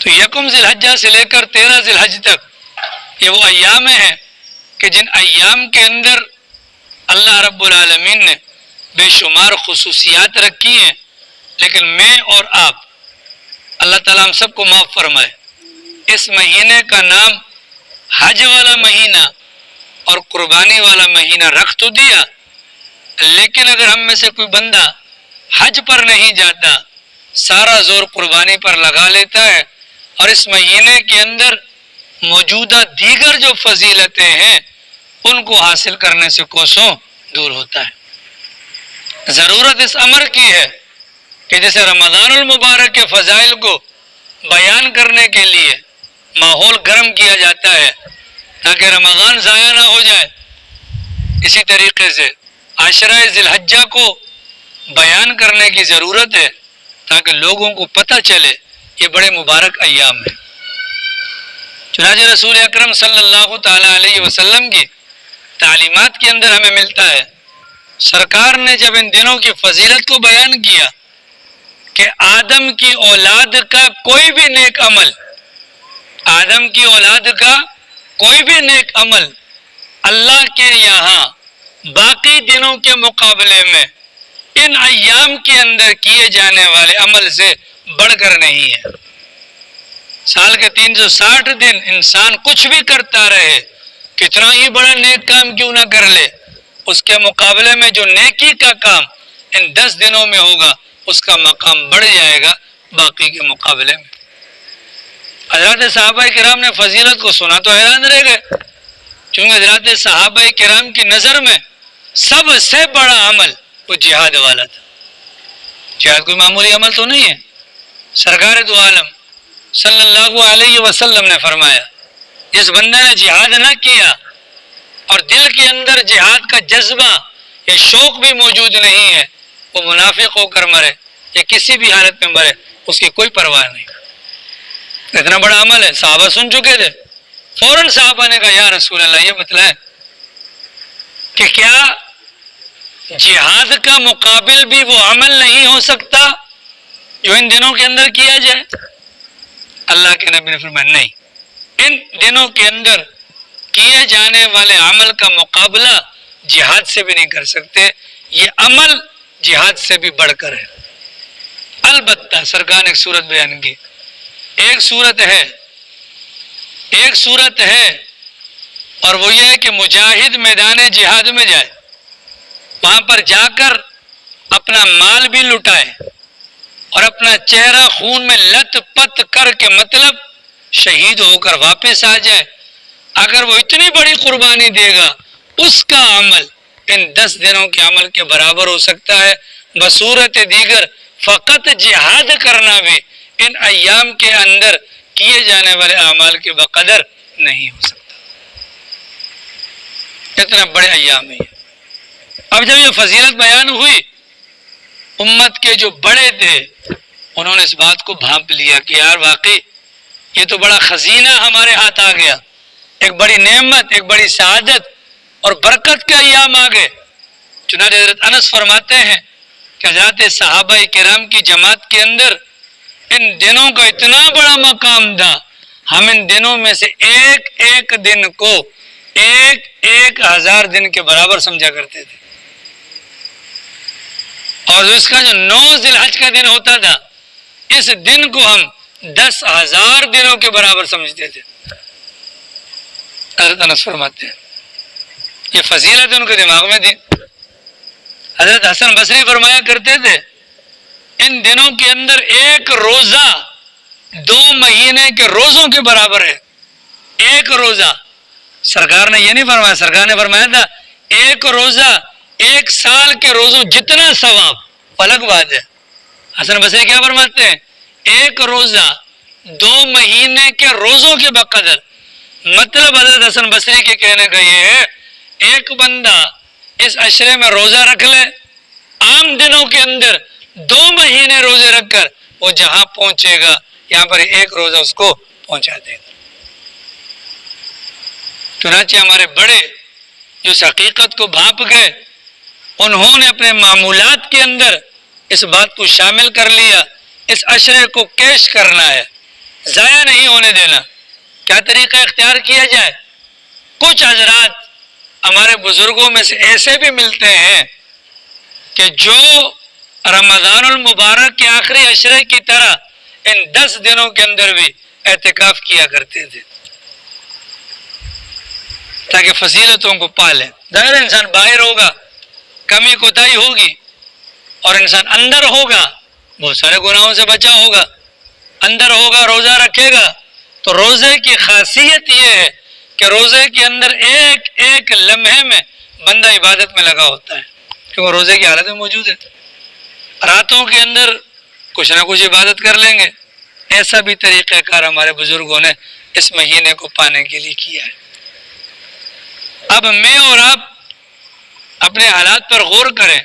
تو یکم ذی الحجہ سے لے کر 13 ذی الحج تک یہ وہ ایام ہیں کہ جن ایام کے اندر اللہ رب العالمین نے بے شمار خصوصیات رکھی ہیں، لیکن میں اور آپ، اللہ تعالیٰ ہم سب کو معاف فرمائے، اس مہینے کا نام حج والا مہینہ اور قربانی والا مہینہ رکھ تو دیا، لیکن اگر ہم میں سے کوئی بندہ حج پر نہیں جاتا، سارا زور قربانی پر لگا لیتا ہے اور اس مہینے کے اندر موجودہ دیگر جو فضیلتیں ہیں ان کو حاصل کرنے سے کوسوں دور ہوتا ہے۔ ضرورت اس امر کی ہے کہ جیسے رمضان المبارک کے فضائل کو بیان کرنے کے لیے ماحول گرم کیا جاتا ہے تاکہ رمضان ضائع نہ ہو جائے، اسی طریقے سے عشرہ ذی الحجہ کو بیان کرنے کی ضرورت ہے تاکہ لوگوں کو پتہ چلے یہ بڑے مبارک ایام ہیں۔ چنانچہ رسول اکرم صلی اللہ تعالی علیہ وسلم کی تعلیمات کے اندر ہمیں ملتا ہے، سرکار نے جب ان دنوں کی فضیلت کو بیان کیا کہ آدم کی اولاد کا کوئی بھی نیک عمل، آدم کی اولاد کا کوئی بھی نیک عمل اللہ کے یہاں باقی دنوں کے مقابلے میں ان ایام کے اندر کیے جانے والے عمل سے بڑھ کر نہیں ہے۔ سال کے 360 دن انسان کچھ بھی کرتا رہے، کتنا ہی بڑا نیک کام کیوں نہ کر لے، اس کے مقابلے میں جو نیکی کا کام ان 10 دنوں میں ہوگا اس کا مقام بڑھ جائے گا باقی کے مقابلے میں۔ حضرات صحابہ کرام نے فضیلت کو سنا تو حیران رہ گئے، کیونکہ حضرات صحابہ کرام کی نظر میں سب سے بڑا عمل وہ جہاد والا تھا۔ جہاد کوئی معمولی عمل تو نہیں ہے۔ سرکار دو عالم صلی اللہ علیہ وسلم نے فرمایا، جس بندے نے جہاد نہ کیا اور دل کے اندر جہاد کا جذبہ یا شوق بھی موجود نہیں ہے، وہ منافق ہو کر مرے یا کسی بھی حالت میں مرے، اس کی کوئی پرواہ نہیں۔ اتنا بڑا عمل ہے، صحابہ سن چکے تھے، فوراً صحابہ نے کہا یا رسول اللہ یہ بتلائیں کہ کیا جہاد کا مقابل بھی وہ عمل نہیں ہو سکتا جو ان دنوں کے اندر کیا جائے؟ اللہ کے نبی نے فرمایا نہیں، ان دنوں کے اندر کیے جانے والے عمل کا مقابلہ جہاد سے بھی نہیں کر سکتے، یہ عمل جہاد سے بھی بڑھ کر ہے۔ البتہ سرکار نے ایک صورت بیان کی، ایک صورت ہے اور وہ یہ ہے کہ مجاہد میدان جہاد میں جائے، وہاں پر جا کر اپنا مال بھی لٹائے اور اپنا چہرہ خون میں لت پت کر کے مطلب شہید ہو کر واپس آ جائے، اگر وہ اتنی بڑی قربانی دے گا اس کا عمل ان 10 دنوں کے عمل کے برابر ہو سکتا ہے۔ بصورت دیگر فقط جہاد کرنا بھی ان ایام کے اندر کیے جانے والے اعمال کے بقدر نہیں ہو سکتا۔ اتنا بڑے ایام ہے۔ اب جب یہ فضیلت بیان ہوئی، امت کے جو بڑے تھے انہوں نے اس بات کو بھانپ لیا کہ یار واقعی یہ تو بڑا خزینہ ہمارے ہاتھ آ گیا، ایک بڑی نعمت، ایک بڑی سعادت اور برکت کے ایام آ گئے۔ چنانچہ حضرت انس فرماتے ہیں کہ حضرات صحابہ کرام کی جماعت کے اندر ان دنوں کا اتنا بڑا مقام تھا، ہم ان دنوں میں سے ایک ایک دن کو 1000 دن کے برابر سمجھا کرتے تھے، اور اس کا جو 9 ذی الحج کا دن ہوتا تھا اس دن کو ہم 10,000 دنوں کے برابر سمجھتے تھے۔ حضرت انس فرماتے ہیں یہ فضیلت ان کے دماغ میں تھی۔ حضرت حسن بصری فرمایا کرتے تھے ان دنوں کے اندر ایک روزہ 2 مہینے کے روزوں کے برابر ہے۔ ایک روزہ، سرکار نے یہ نہیں فرمایا، سرکار نے فرمایا تھا ایک روزہ 1 سال کے روزوں جتنا ثواب، الگ بات ہے۔ حسن بصری کیا فرماتے ہیں؟ ایک روزہ 2 مہینے کے روزوں کے بقدر۔ مطلب حضرت حسن بصری کے کہنے کا یہ ہے ایک بندہ اس عشرے میں روزہ رکھ لے، عام دنوں کے اندر 2 مہینے روزے رکھ کر وہ جہاں پہنچے گا یہاں پر ایک روزہ اس کو پہنچا دے گا۔ چنانچہ ہمارے بڑے جو اس حقیقت کو بھانپ گئے انہوں نے اپنے معمولات کے اندر اس بات کو شامل کر لیا، اس عشرے کو کیش کرنا ہے، ضائع نہیں ہونے دینا. کیا طریقہ اختیار کیا جائے؟ کچھ حضرات ہمارے بزرگوں میں سے ایسے بھی ملتے ہیں کہ جو رمضان المبارک کے آخری عشرے کی طرح ان 10 دنوں کے اندر بھی اعتکاف کیا کرتے تھے تاکہ فضیلتوں کو پالیں. ظاہر انسان باہر ہوگا، کمی کوتاہی ہوگی، اور انسان اندر ہوگا بہت سارے گناہوں سے بچا ہوگا. اندر ہوگا، روزہ رکھے گا، تو روزے کی خاصیت یہ ہے کہ روزے کے اندر ایک ایک لمحے میں بندہ عبادت میں لگا ہوتا ہے، کیونکہ روزے کی حالت میں موجود ہے. راتوں کے اندر کچھ نہ کچھ عبادت کر لیں گے. ایسا بھی طریقہ کار ہمارے بزرگوں نے اس مہینے کو پانے کے لیے کیا ہے. اب میں اور آپ اپنے حالات پر غور کریں.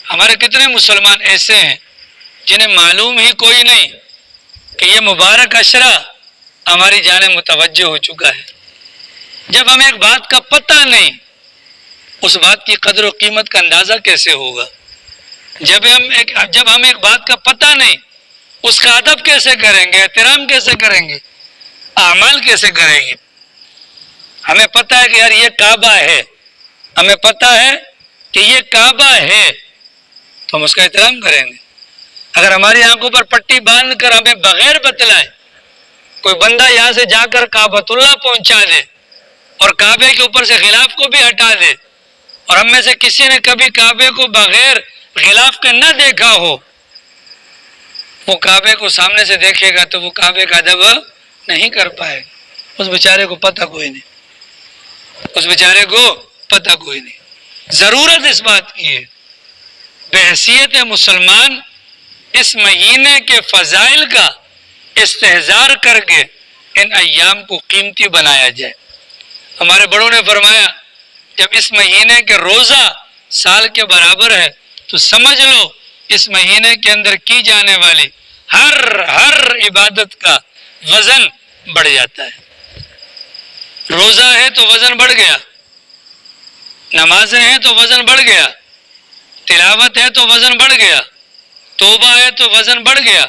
ہمارے کتنے مسلمان ایسے ہیں جنہیں معلوم ہی کوئی نہیں کہ یہ مبارک عشرہ ہماری جانب متوجہ ہو چکا ہے. جب ہمیں ایک بات کا پتہ نہیں، اس بات کی قدر و قیمت کا اندازہ کیسے ہوگا؟ جب ہمیں ایک بات کا پتہ نہیں، اس کا ادب کیسے کریں گے، احترام کیسے کریں گے، اعمال کیسے کریں گے؟ ہمیں پتہ ہے کہ یار یہ کعبہ ہے، ہمیں پتہ ہے کہ یہ کعبہ ہے، تو ہم اس کا احترام کریں گے. اگر ہماری آنکھوں پر پٹی باندھ کر ہمیں بغیر بتلائے کوئی بندہ یہاں سے جا کر کعبۃ اللہ پہنچا دے اور کعبے کے اوپر سے غلاف کو بھی ہٹا دے، اور ہم میں سے کسی نے کبھی کعبے کو بغیر غلاف کے نہ دیکھا ہو، وہ کعبے کو سامنے سے دیکھے گا تو وہ کعبے کا ادب نہیں کر پائے. اس بیچارے کو پتہ کوئی نہیں، اس بیچارے کو پتہ کوئی نہیں. ضرورت اس بات کی ہے بحیثیت مسلمان اس مہینے کے فضائل کا استحضار کر کے ان ایام کو قیمتی بنایا جائے. ہمارے بڑوں نے فرمایا جب اس مہینے کے روزہ سال کے برابر ہے تو سمجھ لو اس مہینے کے اندر کی جانے والی ہر عبادت کا وزن بڑھ جاتا ہے. روزہ ہے تو وزن بڑھ گیا، نمازیں ہیں تو وزن بڑھ گیا، تلاوت ہے تو وزن بڑھ گیا، توبہ ہے تو وزن بڑھ گیا.